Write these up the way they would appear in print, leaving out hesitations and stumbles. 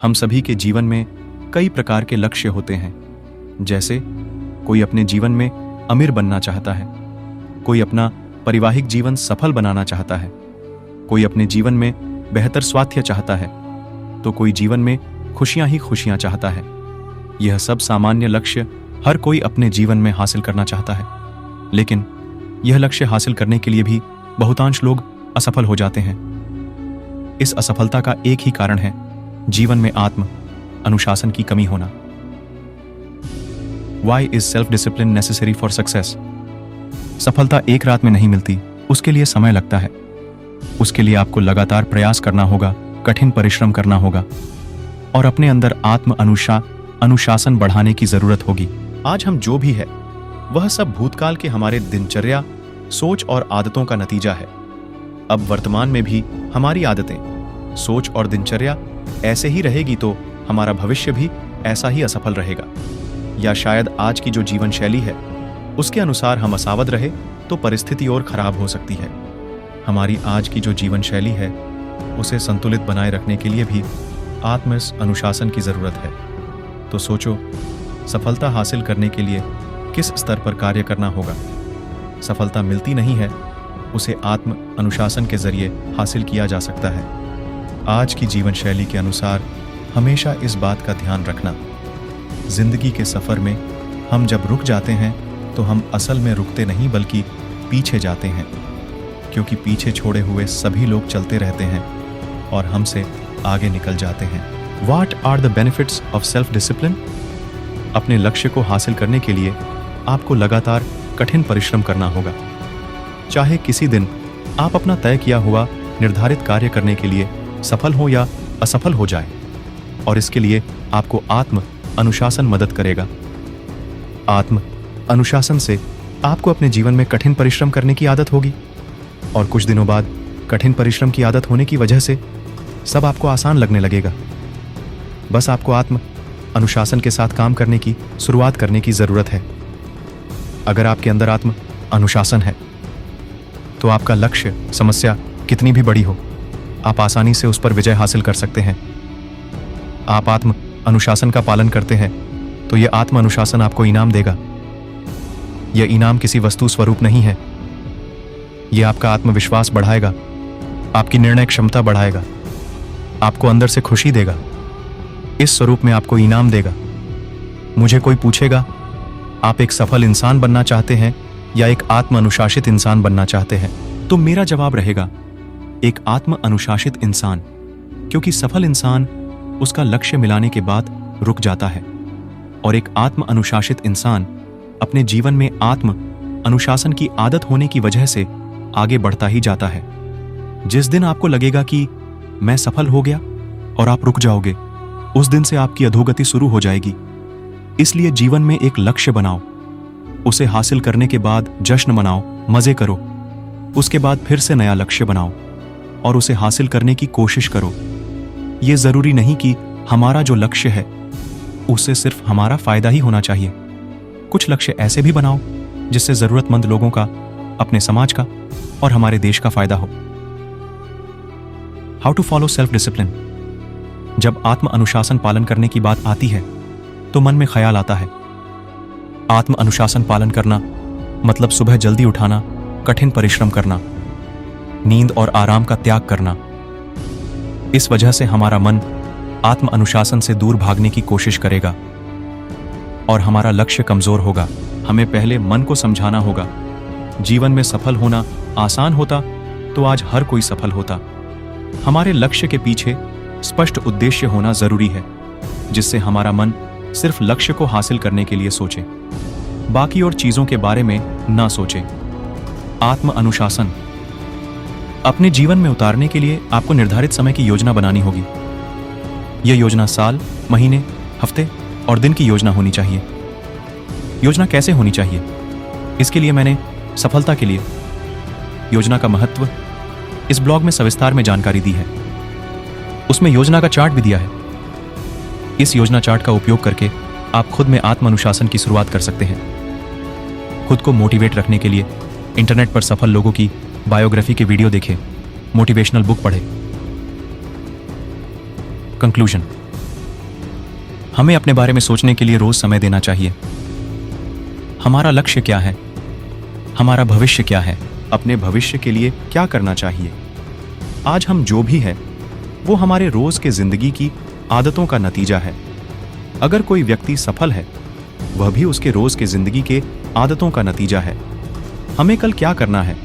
हम सभी के जीवन में कई प्रकार के लक्ष्य होते हैं। जैसे कोई अपने जीवन में अमीर बनना चाहता है, कोई अपना पारिवारिक जीवन सफल बनाना चाहता है, कोई अपने जीवन में बेहतर स्वास्थ्य चाहता है, तो कोई जीवन में खुशियां ही खुशियां चाहता है। यह सब सामान्य लक्ष्य हर कोई अपने जीवन में हासिल करना चाहता है, लेकिन यह लक्ष्य हासिल करने के लिए भी बहुतांश लोग असफल हो जाते हैं। इस असफलता का एक ही कारण है जीवन में आत्म अनुशासन की कमी होना। Why is self-discipline necessary for success? सफलता एक रात में नहीं मिलती, उसके लिए समय लगता है। उसके लिए आपको लगातार प्रयास करना होगा, कठिन परिश्रम करना होगा और अपने अंदर आत्म अनुशासन बढ़ाने की जरूरत होगी। आज हम जो भी है वह सब भूतकाल के हमारे दिनचर्या, सोच और आदतों का नतीजा है। अब वर्तमान में भी हमारी आदतें, सोच और दिनचर्या ऐसे ही रहेगी तो हमारा भविष्य भी ऐसा ही असफल रहेगा। या शायद आज की जो जीवन शैली है उसके अनुसार हम असावध रहे तो परिस्थिति और खराब हो सकती है। हमारी आज की जो जीवन शैली है उसे संतुलित बनाए रखने के लिए भी आत्म अनुशासन की जरूरत है। तो सोचो, सफलता हासिल करने के लिए किस स्तर पर कार्य करना होगा। सफलता मिलती नहीं है, उसे आत्म अनुशासन के जरिए हासिल किया जा सकता है। आज की जीवन शैली के अनुसार हमेशा इस बात का ध्यान रखना, जिंदगी के सफर में हम जब रुक जाते हैं तो हम असल में रुकते नहीं बल्कि पीछे जाते हैं, क्योंकि पीछे छोड़े हुए सभी लोग चलते रहते हैं और हमसे आगे निकल जाते हैं। What are the benefits of self-discipline? अपने लक्ष्य को हासिल करने के लिए आपको लगातार कठिन परिश्रम करना होगा। चाहे किसी दिन आप अपना तय किया हुआ निर्धारित कार्य करने के लिए सफल हो या असफल हो जाए, और इसके लिए आपको आत्म अनुशासन मदद करेगा। आत्म अनुशासन से आपको अपने जीवन में कठिन परिश्रम करने की आदत होगी और कुछ दिनों बाद कठिन परिश्रम की आदत होने की वजह से सब आपको आसान लगने लगेगा। बस आपको आत्म अनुशासन के साथ काम करने की शुरुआत करने की जरूरत है। अगर आपके अंदर आत्म अनुशासन है तो आपका लक्ष्य, समस्या कितनी भी बड़ी हो, आप आसानी से उस पर विजय हासिल कर सकते हैं। आप आत्म अनुशासन का पालन करते हैं तो यह आत्म अनुशासन आपको इनाम देगा। यह इनाम किसी वस्तु स्वरूप नहीं है। यह आपका आत्मविश्वास बढ़ाएगा, आपकी निर्णय क्षमता बढ़ाएगा, आपको अंदर से खुशी देगा। इस स्वरूप में आपको इनाम देगा। मुझे कोई पूछेगा, आप एक सफल इंसान बनना चाहते हैं या एक आत्म अनुशासित इंसान बनना चाहते हैं, तो मेरा जवाब रहेगा एक आत्म अनुशासित इंसान, क्योंकि सफल इंसान उसका लक्ष्य मिलाने के बाद रुक जाता है और एक आत्म अनुशासित इंसान अपने जीवन में आत्म अनुशासन की आदत होने की वजह से आगे बढ़ता ही जाता है। जिस दिन आपको लगेगा कि मैं सफल हो गया और आप रुक जाओगे, उस दिन से आपकी अधोगति शुरू हो जाएगी। इसलिए जीवन में एक लक्ष्य बनाओ, उसे हासिल करने के बाद जश्न मनाओ, मजे करो। उसके बाद फिर से नया लक्ष्य बनाओ और उसे हासिल करने की कोशिश करो। यह जरूरी नहीं कि हमारा जो लक्ष्य है उससे सिर्फ हमारा फायदा ही होना चाहिए। कुछ लक्ष्य ऐसे भी बनाओ जिससे जरूरतमंद लोगों का, अपने समाज का और हमारे देश का फायदा हो। How to follow self discipline. जब आत्म अनुशासन पालन करने की बात आती है तो मन में ख्याल आता है, आत्म अनुशासन पालन करना मतलब सुबह जल्दी उठाना, कठिन परिश्रम करना, नींद और आराम का त्याग करना। इस वजह से हमारा मन आत्म अनुशासन से दूर भागने की कोशिश करेगा और हमारा लक्ष्य कमजोर होगा। हमें पहले मन को समझाना होगा, जीवन में सफल होना आसान होता तो आज हर कोई सफल होता। हमारे लक्ष्य के पीछे स्पष्ट उद्देश्य होना जरूरी है, जिससे हमारा मन सिर्फ लक्ष्य को हासिल करने के लिए सोचे, बाकी और चीजों के बारे में ना सोचे। आत्म अनुशासन अपने जीवन में उतारने के लिए आपको निर्धारित समय की योजना बनानी होगी। यह योजना साल, महीने, हफ्ते और दिन की योजना होनी चाहिए। योजना कैसे होनी चाहिए, इसके लिए मैंने सफलता के लिए योजना का महत्व इस ब्लॉग में सविस्तार में जानकारी दी है। उसमें योजना का चार्ट भी दिया है। इस योजना चार्ट का उपयोग करके आप खुद में आत्म अनुशासन की शुरुआत कर सकते हैं। खुद को मोटिवेट रखने के लिए इंटरनेट पर सफल लोगों की बायोग्राफी के वीडियो देखें, मोटिवेशनल बुक पढ़ें। कंक्लूजन, हमें अपने बारे में सोचने के लिए रोज समय देना चाहिए। हमारा लक्ष्य क्या है? हमारा भविष्य क्या है? अपने भविष्य के लिए क्या करना चाहिए? आज हम जो भी है वो हमारे रोज के जिंदगी की आदतों का नतीजा है। अगर कोई व्यक्ति सफल है, वह भी उसके रोज के जिंदगी के आदतों का नतीजा है। हमें कल क्या करना है,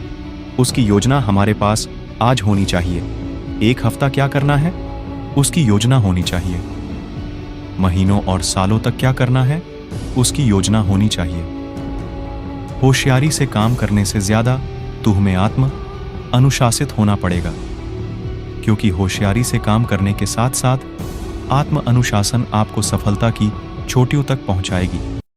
उसकी योजना हमारे पास आज होनी चाहिए। एक हफ्ता क्या करना है, उसकी योजना होनी चाहिए। महीनों और सालों तक क्या करना है, उसकी योजना होनी चाहिए। होशियारी से काम करने से ज्यादा तुम्हें आत्म अनुशासित होना पड़ेगा, क्योंकि होशियारी से काम करने के साथ साथ आत्म अनुशासन आपको सफलता की चोटियों तक पहुंचाएगी।